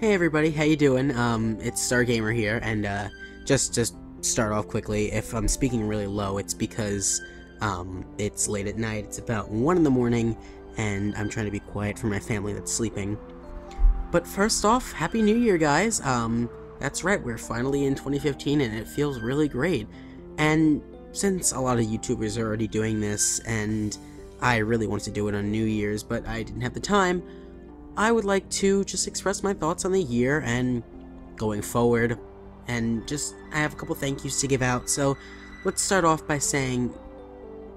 Hey everybody, how you doing? It's Stargmr here, and just start off quickly, if I'm speaking really low, it's because it's late at night. It's about 1 in the morning, and I'm trying to be quiet for my family that's sleeping. But first off, Happy New Year, guys! That's right, we're finally in 2015, and it feels really great. And since a lot of YouTubers are already doing this, and I really wanted to do it on New Year's, but I didn't have the time, I would like to just express my thoughts on the year and going forward, and I have a couple thank yous to give out. So let's start off by saying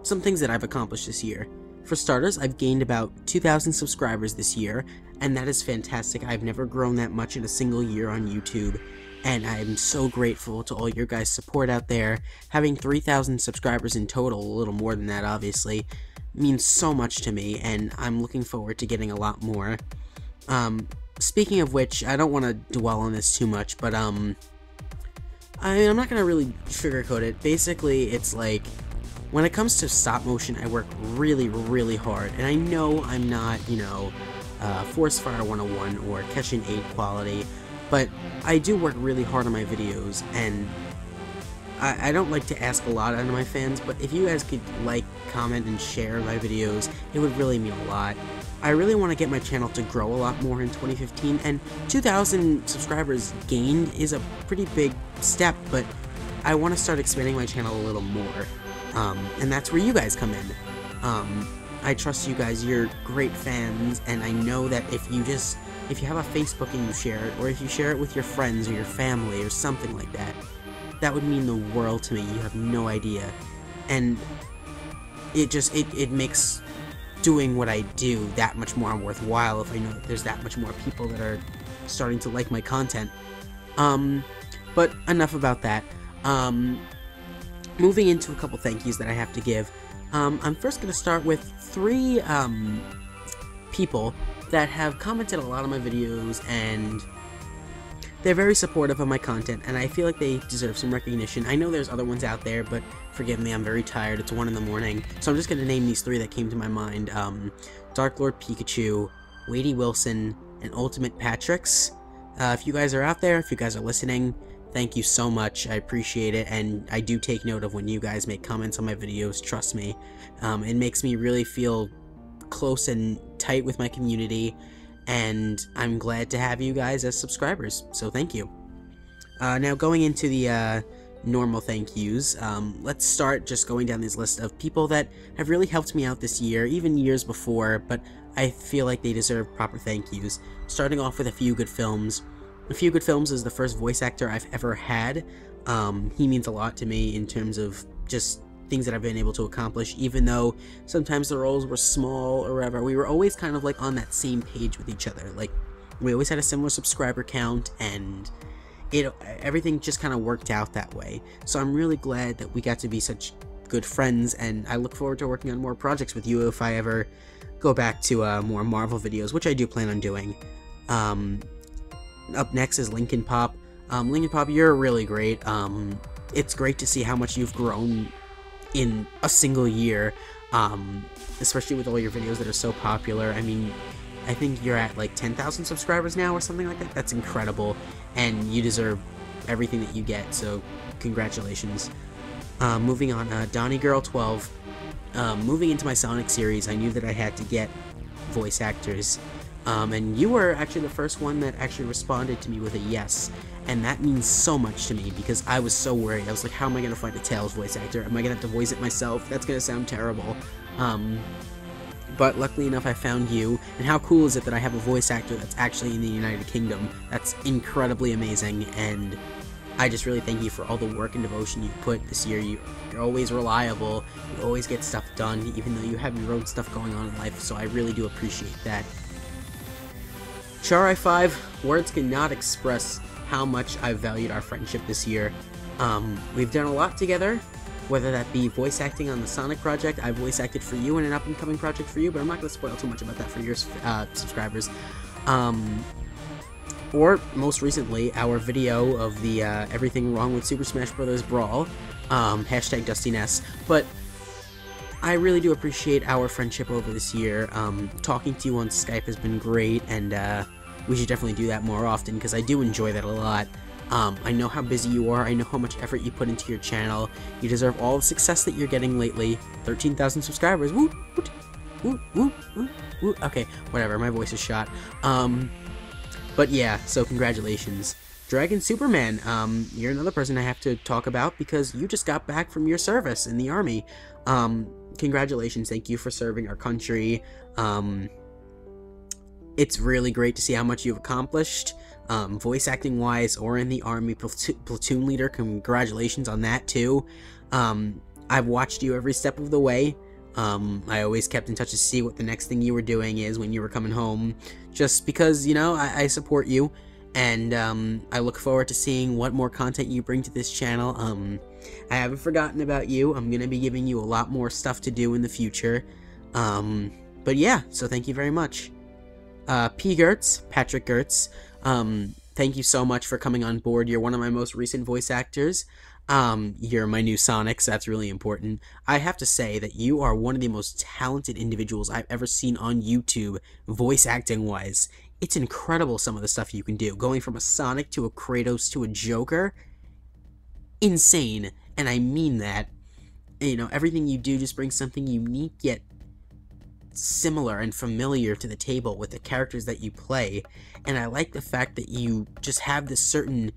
some things that I've accomplished this year. For starters, I've gained about 2,000 subscribers this year, and that is fantastic. I've never grown that much in a single year on YouTube, and I'm so grateful to all your guys' support out there. Having 3,000 subscribers in total, a little more than that obviously, means so much to me, and I'm looking forward to getting a lot more. Speaking of which, I don't want to dwell on this too much, but I'm not gonna really sugarcoat it. Basically, it's like, when it comes to stop motion, I work really, really hard, and I know I'm not, Force Fire 101 or Catching 8 quality, but I do work really hard on my videos, and I don't like to ask a lot out of my fans, but if you guys could like, comment, and share my videos, it would really mean a lot. I really want to get my channel to grow a lot more in 2015, and 2,000 subscribers gained is a pretty big step, but I want to start expanding my channel a little more, and that's where you guys come in. I trust you guys, you're great fans, and I know that if you have a Facebook and you share it, or if you share it with your friends or your family or something like that, that would mean the world to me. You have no idea, and it makes doing what I do that much more worthwhile if I know that there's that much more people that are starting to like my content. But enough about that. Moving into a couple thank yous that I have to give. I'm first going to start with 3 people that have commented a lot on my videos, and they're very supportive of my content, and I feel like they deserve some recognition. I know there's other ones out there, but forgive me, I'm very tired. It's 1 in the morning, so I'm just going to name these 3 that came to my mind. Dark Lord Pikachu, Wadey Wilson, and Ultimate Patricks. If you guys are out there, if you guys are listening, thank you so much. I appreciate it, and I do take note of when you guys make comments on my videos, trust me. It makes me really feel close and tight with my community, and I'm glad to have you guys as subscribers, so thank you. Now going into the normal thank yous, let's start just going down this list of people that have really helped me out this year, even years before, but I feel like they deserve proper thank yous. Starting off with A Few Good Films. A Few Good Films is the first voice actor I've ever had. He means a lot to me in terms of just things that I've been able to accomplish, even though sometimes the roles were small or whatever. We were always kind of like on that same page with each other. Like, we always had a similar subscriber count, and everything just kind of worked out that way. So I'm really glad that we got to be such good friends, and I look forward to working on more projects with you if I ever go back to more Marvel videos, which I do plan on doing. Up next is Lincoln Pop. Lincoln Pop, you're really great. It's great to see how much you've grown in a single year, especially with all your videos that are so popular. I mean, I think you're at like 10,000 subscribers now or something like that. That's incredible, and you deserve everything that you get, so congratulations. Moving on, Donnie Girl 12. Moving into my Sonic series, I knew that I had to get voice actors, and you were actually the first one that actually responded to me with a yes, and that means so much to me because I was so worried. I was like, how am I going to find a Tails voice actor? Am I going to have to voice it myself? That's going to sound terrible. But luckily enough, I found you, and how cool is it that I have a voice actor that's actually in the United Kingdom? That's incredibly amazing, and I just really thank you for all the work and devotion you've put this year. You're always reliable, you always get stuff done, even though you have your own stuff going on in life, so I really do appreciate that. Charai 5, words cannot express how much I've valued our friendship this year. We've done a lot together, whether that be voice acting on the Sonic project. I voice acted for you in an up-and-coming project for you, but I'm not going to spoil too much about that for your subscribers. Or, most recently, our video of the Everything Wrong with Super Smash Bros. Brawl, hashtag DustyNess. But I really do appreciate our friendship over this year. Talking to you on Skype has been great, and we should definitely do that more often, because I do enjoy that a lot. I know how busy you are, I know how much effort you put into your channel. You deserve all the success that you're getting lately. 13,000 subscribers, woo, woot, woo, woo, woo, woo. Okay, whatever, my voice is shot. But yeah, so congratulations. Dragon Superman, you're another person I have to talk about because you just got back from your service in the army. Congratulations, thank you for serving our country. It's really great to see how much you've accomplished, voice acting wise or in the army. Platoon leader, congratulations on that too. I've watched you every step of the way. I always kept in touch to see what the next thing you were doing is when you were coming home, just because, you know, I support you, and I look forward to seeing what more content you bring to this channel. I haven't forgotten about you. I'm gonna be giving you a lot more stuff to do in the future. But yeah, so thank you very much. Patrick Gertz, thank you so much for coming on board. You're one of my most recent voice actors. You're my new Sonic, so that's really important. I have to say that you are one of the most talented individuals I've ever seen on YouTube, voice acting wise. It's incredible some of the stuff you can do. Going from a Sonic to a Kratos to a Joker. Insane. And I mean that. And, you know, everything you do just brings something unique yet similar and familiar to the table with the characters that you play. And I like the fact that you just have this certain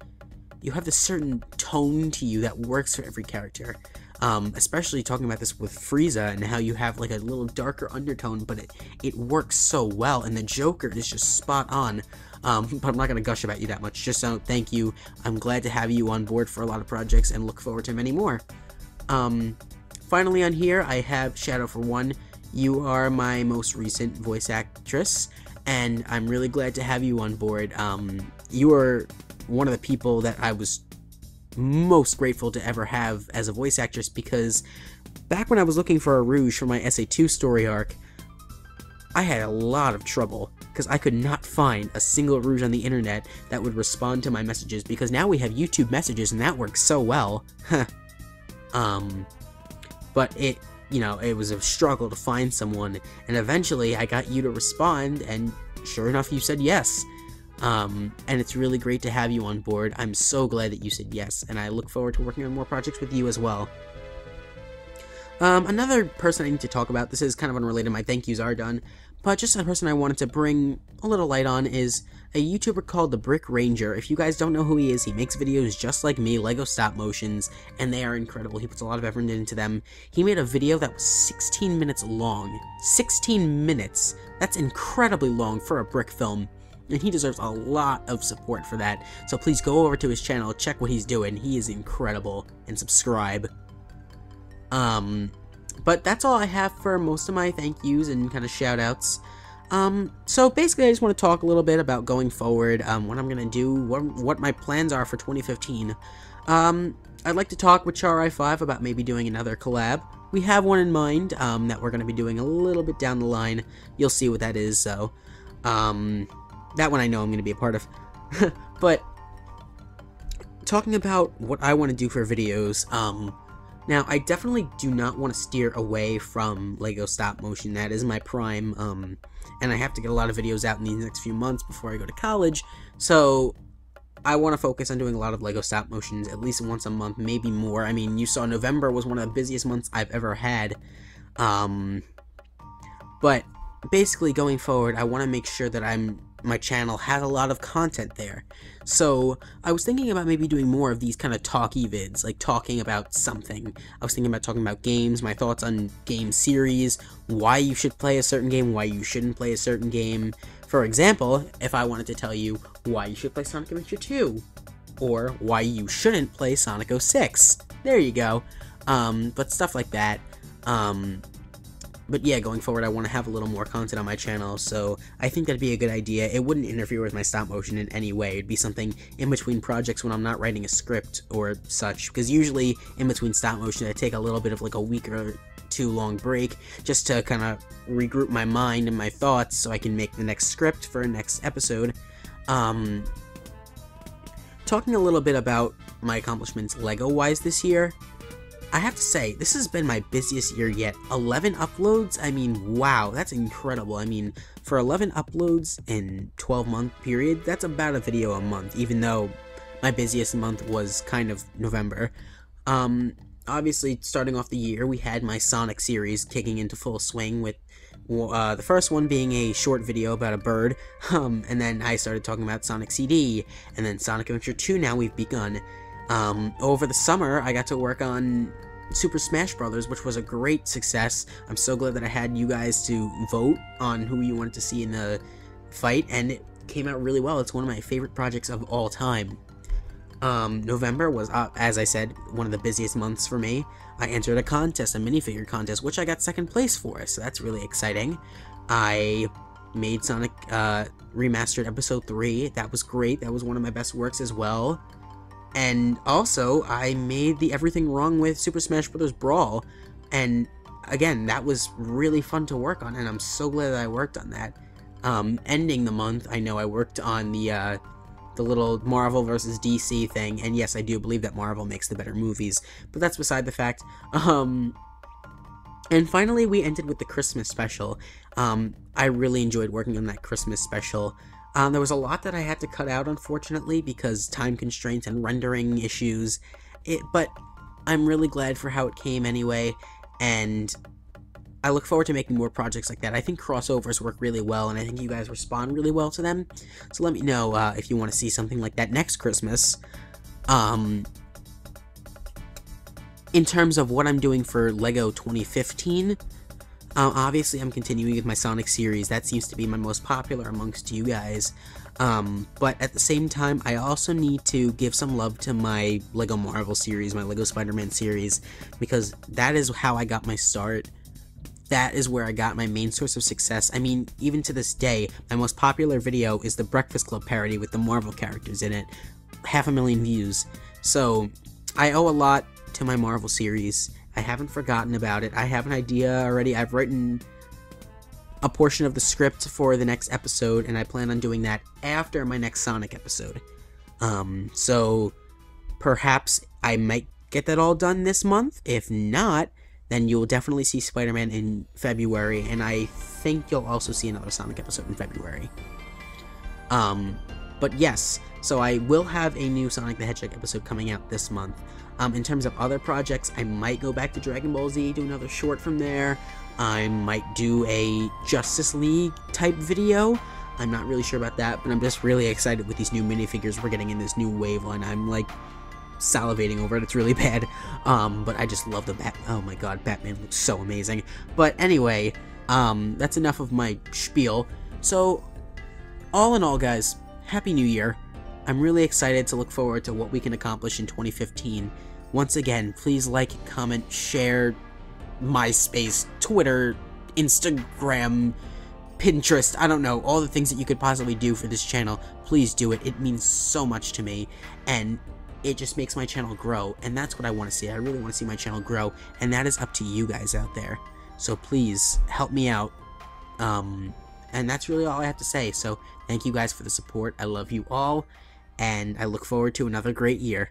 tone to you that works for every character. Especially talking about this with Frieza and how you have like a little darker undertone, but it works so well, and the Joker is just spot on. But I'm not going to gush about you that much, just so thank you. I'm glad to have you on board for a lot of projects and look forward to many more. Finally on here, I have Shadow for One. You are my most recent voice actress, and I'm really glad to have you on board. You are one of the people that I was most grateful to ever have as a voice actress, because back when I was looking for a Rouge for my SA2 story arc, I had a lot of trouble because I could not find a single Rouge on the internet that would respond to my messages, because now we have YouTube messages and that works so well. But it, you know, it was a struggle to find someone, and eventually I got you to respond, and sure enough, you said yes. And it's really great to have you on board. I'm so glad that you said yes, and I look forward to working on more projects with you as well. Another person I need to talk about, this is kind of unrelated, my thank yous are done, but just a person I wanted to bring a little light on is a YouTuber called the Brick Ranger. If you guys don't know who he is, he makes videos just like me, Lego stop motions, and they are incredible. He puts a lot of effort into them. He made a video that was 16 minutes long. 16 minutes! That's incredibly long for a brick film. And he deserves a lot of support for that. So please go over to his channel, check what he's doing. He is incredible. And subscribe. But that's all I have for most of my thank yous and kind of shout outs. So basically I just want to talk a little bit about going forward, what I'm going to do, what my plans are for 2015. I'd like to talk with Char-I-5 about maybe doing another collab. We have one in mind, that we're going to be doing a little bit down the line. You'll see what that is, so, that one I know I'm going to be a part of. But talking about what I want to do for videos, now I definitely do not want to steer away from Lego stop motion. That is my prime, and I have to get a lot of videos out in these next few months before I go to college, so I want to focus on doing a lot of Lego stop motions at least once a month, maybe more. I mean, you saw November was one of the busiest months I've ever had, but basically going forward I want to make sure that my channel has a lot of content there. So I was thinking about maybe doing more of these kind of talky vids, like talking about something. I was thinking about talking about games, my thoughts on game series, why you should play a certain game, why you shouldn't play a certain game. For example, if I wanted to tell you why you should play Sonic Adventure 2, or why you shouldn't play Sonic 06. There you go. But stuff like that. But yeah, going forward, I want to have a little more content on my channel, so I think that'd be a good idea. It wouldn't interfere with my stop motion in any way. It'd be something in between projects when I'm not writing a script or such, because usually in between stop motion, I take a little bit of like a week or two long break just to kind of regroup my mind and my thoughts so I can make the next script for next episode. Talking a little bit about my accomplishments Lego-wise this year, I have to say, this has been my busiest year yet. 11 uploads? I mean, wow, that's incredible. I mean, for 11 uploads in 12-month period, that's about a video a month, even though my busiest month was kind of November. Obviously, starting off the year, we had my Sonic series kicking into full swing, with the first one being a short video about a bird, and then I started talking about Sonic CD, and then Sonic Adventure 2 now we've begun. Over the summer, I got to work on Super Smash Bros., which was a great success. I'm so glad that I had you guys to vote on who you wanted to see in the fight, and it came out really well. It's one of my favorite projects of all time. November was, as I said, one of the busiest months for me. I entered a contest, a minifigure contest, which I got second place for, so that's really exciting. I made Sonic Remastered Episode 3. That was great. That was one of my best works as well. And also, I made the Everything Wrong with Super Smash Bros. Brawl, and again, that was really fun to work on, and I'm so glad that I worked on that. Ending the month, I know I worked on the little Marvel versus DC thing, and yes, I do believe that Marvel makes the better movies, but that's beside the fact. And finally, we ended with the Christmas special. I really enjoyed working on that Christmas special. There was a lot that I had to cut out, unfortunately, because time constraints and rendering issues, but I'm really glad for how it came anyway, and I look forward to making more projects like that. I think crossovers work really well, and I think you guys respond really well to them, so let me know if you want to see something like that next Christmas. In terms of what I'm doing for LEGO 2015, obviously I'm continuing with my Sonic series. That seems to be my most popular amongst you guys, but at the same time, I also need to give some love to my LEGO Marvel series, my LEGO Spider-Man series, because that is how I got my start. That is where I got my main source of success. I mean, even to this day, my most popular video is the Breakfast Club parody with the Marvel characters in it. 500,000 views. So, I owe a lot to my Marvel series. I haven't forgotten about it. I have an idea already. I've written a portion of the script for the next episode, and I plan on doing that after my next Sonic episode. So perhaps I might get that all done this month. If not, then you'll definitely see Spider-Man in February, and I think you'll also see another Sonic episode in February. But yes, so I will have a new Sonic the Hedgehog episode coming out this month. In terms of other projects, I might go back to Dragon Ball Z, do another short from there. I might do a Justice League type video. I'm not really sure about that, but I'm just really excited with these new minifigures we're getting in this new wave line. I'm like salivating over it. It's really bad. But I just love the oh my god, Batman looks so amazing. But anyway, that's enough of my spiel. So, all in all, guys, Happy New Year. I'm really excited to look forward to what we can accomplish in 2015. Once again, please like, comment, share, MySpace, Twitter, Instagram, Pinterest, I don't know, all the things that you could possibly do for this channel. Please do it. It means so much to me, and it just makes my channel grow, and that's what I want to see. I really want to see my channel grow, and that is up to you guys out there. So please, help me out. And that's really all I have to say. So thank you guys for the support. I love you all, and I look forward to another great year.